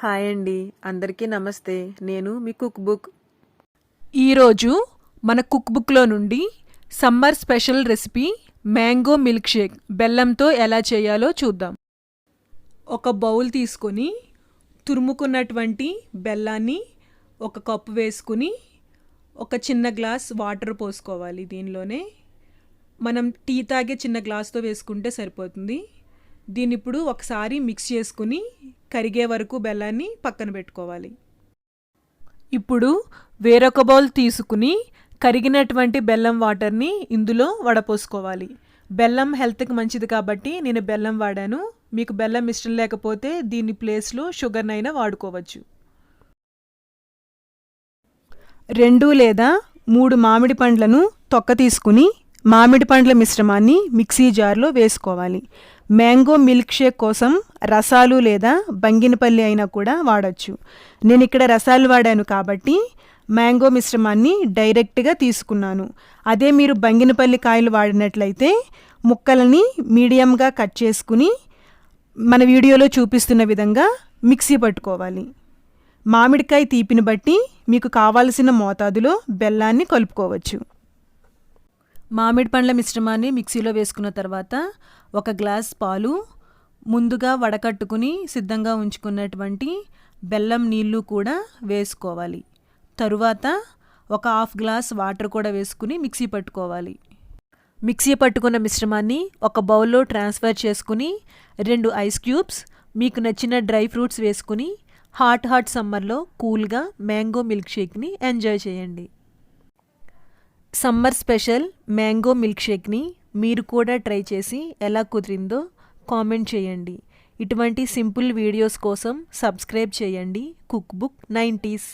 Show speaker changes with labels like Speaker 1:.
Speaker 1: Hi అండి, అందరికీ నమస్తే. నేను మీ కుక్ బుక్.
Speaker 2: ఈరోజు మన కుక్ బుక్లో నుండి summer special recipe mango milk shake బెల్లంతో ఎలా చేయాలో చూద్దాం. ఒక బౌల్ తీసుకొని తురుముకున్నటువంటి బెల్లాన్ని ఒక కప్పు వేసుకుని ఒక చిన్న గ్లాస్ వాటర్ పోసుకోవాలి. దీనిలోనే మనం టీ తాగే చిన్న గ్లాస్తో వేసుకుంటే సరిపోతుంది. దీన్ని ఇప్పుడు ఒకసారి మిక్స్ చేసుకుని కరిగే వరకు బెల్లాన్ని పక్కన పెట్టుకోవాలి. ఇప్పుడు వేరొక బౌల్ తీసుకుని కరిగినటువంటి బెల్లం వాటర్ని ఇందులో వడపోసుకోవాలి. బెల్లం హెల్త్కి మంచిది కాబట్టి నేను బెల్లం వాడాను. మీకు బెల్లం ఇష్టం లేకపోతే దీని ప్లేస్లో షుగర్నైనా వాడుకోవచ్చు. 2 లేదా 3 మామిడి పండ్లను తొక్క తీసుకుని మామిడి పండ్ల మిశ్రమాన్ని మిక్సీ జార్లో వేసుకోవాలి. మ్యాంగో మిల్క్ షేక్ కోసం రసాలు లేదా బంగినపల్లి అయినా కూడా వాడచ్చు. నేను ఇక్కడ రసాలు వాడాను కాబట్టి మ్యాంగో మిశ్రమాన్ని డైరెక్ట్గా తీసుకున్నాను. అదే మీరు బంగినపల్లి కాయలు వాడినట్లయితే ముక్కలని మీడియంగా కట్ చేసుకుని మన వీడియోలో చూపిస్తున్న విధంగా మిక్సీ పట్టుకోవాలి. మామిడికాయ తీపిని బట్టి మీకు కావాల్సిన మోతాదులో బెల్లాన్ని కలుపుకోవచ్చు. మామిడి పండ్ల మిశ్రమాన్ని మిక్సీలో వేసుకున్న తర్వాత 1 గ్లాస్ పాలు, ముందుగా వడకట్టుకుని సిద్ధంగా ఉంచుకున్నటువంటి బెల్లం నీళ్లు కూడా వేసుకోవాలి. తరువాత 1/2 గ్లాస్ వాటర్ కూడా వేసుకుని మిక్సీ పట్టుకోవాలి. మిక్సీ పట్టుకున్న మిశ్రమాన్ని ఒక బౌల్లో ట్రాన్స్ఫర్ చేసుకుని 2 ఐస్ క్యూబ్స్, మీకు నచ్చిన డ్రై ఫ్రూట్స్ వేసుకుని హాట్ సమ్మర్లో కూల్గా మ్యాంగో మిల్క్ షేక్ని ఎంజాయ్ చేయండి. సమ్మర్ స్పెషల్ మ్యాంగో మిల్క్ షేక్ని మీరు కూడా ట్రై చేసి ఎలా కుదిరిందో కామెంట్ చేయండి. ఇటువంటి సింపుల్ వీడియోస్ కోసం సబ్స్క్రైబ్ చేయండి కుక్ బుక్ 90s.